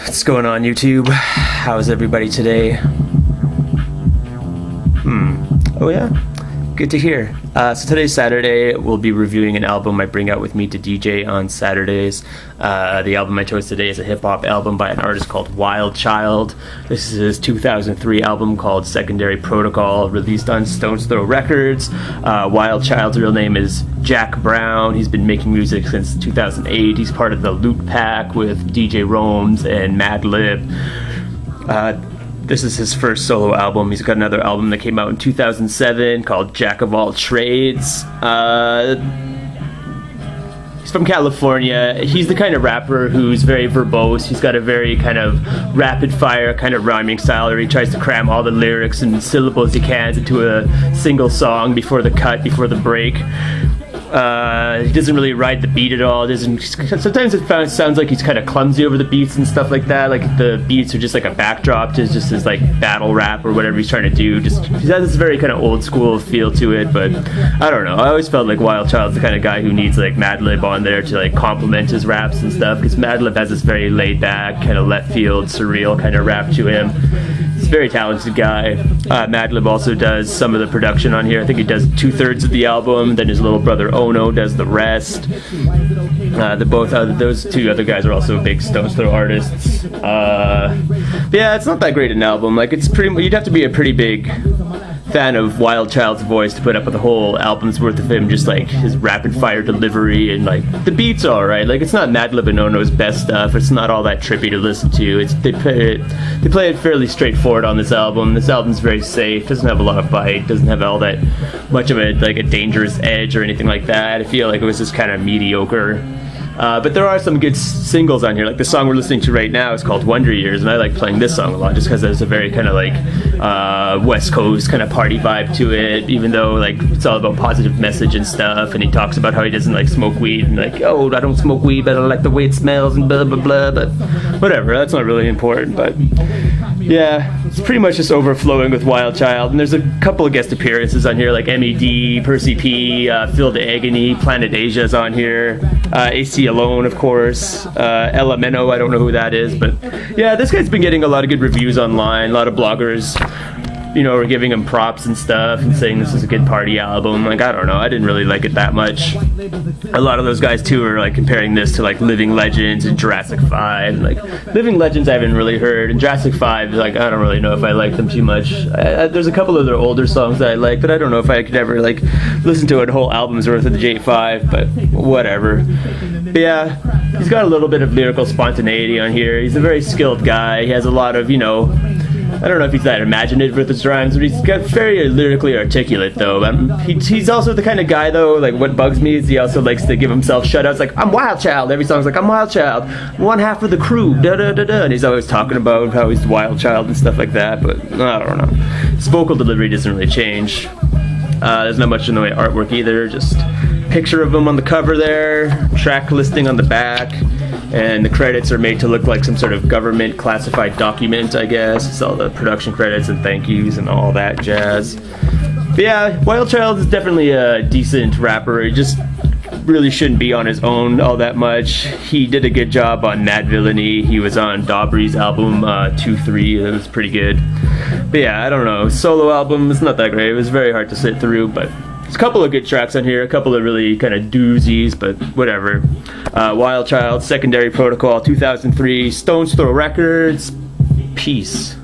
What's going on, YouTube? How's everybody today? Oh yeah? Good to hear. So today's Saturday. We'll be reviewing an album I bring out with me to DJ on Saturdays. The album I chose today is a hip-hop album by an artist called Wildchild. This is his 2003 album called Secondary Protocol, released on Stones Throw Records. Wildchild's real name is Jack Brown. He's been making music since 2008. He's part of the Lootpack with DJ Romes and Madlib. This is his first solo album. He's got another album that came out in 2007 called Jack of All Trades. He's from California. He's the kind of rapper who's very verbose. He's got a very kind of rapid fire kind of rhyming style where he tries to cram all the lyrics and syllables he can into a single song before the cut, before the break. He doesn't really ride the beat at all. Sometimes it sounds like he's kind of clumsy over the beats and stuff like that. Like the beats are just like a backdrop to just his like battle rap or whatever he's trying to do. He has this very kind of old school feel to it. But I don't know. I always felt like Wildchild's the kind of guy who needs like Madlib on there to like complement his raps and stuff. Because Madlib has this very laid back, kind of left field, surreal kind of rap to him. He's a very talented guy. Madlib also does some of the production on here. I think he does 2/3 of the album. Then his little brother Ono does the rest. Those two other guys are also big Stones Throw artists. But yeah, it's not that great an album. Like you'd have to be a pretty big fan of Wildchild's voice to put up with the whole album's worth of him, just like his rapid fire delivery and like the beats are alright. Like it's not Madlib and Ono's best stuff. It's not all that trippy to listen to. They play it fairly straightforward on this album. This album's very safe. Doesn't have a lot of bite. Doesn't have all that much of a dangerous edge or anything like that. I feel like it was just kind of mediocre. But there are some good singles on here. Like the song we're listening to right now is called Wonder Years, and I like playing this song a lot just because there's a very kind of like West Coast kind of party vibe to it, even though like it's all about positive message and stuff. And he talks about how he doesn't like smoke weed and like, oh, I don't smoke weed, but I like the way it smells and blah blah blah. But whatever, that's not really important. But yeah, it's pretty much just overflowing with Wildchild. And there's a couple of guest appearances on here, like MED, Percy P, Phil the Agony, Planet Asia's on here, AC Alone, of course, Elemento, I don't know who that is, but yeah, this guy's been getting a lot of good reviews online. A lot of bloggers, you know, are giving him props and stuff and saying this is a good party album. Like, I don't know, I didn't really like it that much. A lot of those guys too are like comparing this to like Living Legends and Jurassic 5. Like Living Legends I haven't really heard, and Jurassic 5, like I don't really know if I like them too much. There's a couple of their older songs that I like, but I don't know if I could ever like listen to a whole album's worth of the J5, but whatever. But yeah, he's got a little bit of lyrical spontaneity on here. He's a very skilled guy. He has a lot of, you know, I don't know if he's that imaginative with his rhymes, but he's got very lyrically articulate though. He's also the kind of guy though, like what bugs me is he also likes to give himself shutouts like, I'm Wildchild. Every song's like, I'm Wildchild. One half of the crew, da da da da. And he's always talking about how he's Wildchild and stuff like that, but I don't know. His vocal delivery doesn't really change. There's not much in the way of artwork either, just picture of him on the cover there, track listing on the back, and the credits are made to look like some sort of government classified document, I guess. It's all the production credits and thank yous and all that jazz. But yeah, Wildchild is definitely a decent rapper. He just really shouldn't be on his own all that much. He did a good job on Madvillain. He was on Dabrye's album 2-3. It was pretty good. But yeah, I don't know. Solo album is not that great. It was very hard to sit through, but there's a couple of good tracks on here, a couple of really kind of doozies, but whatever. Wildchild, Secondary Protocol, 2003, Stones Throw Records. Peace.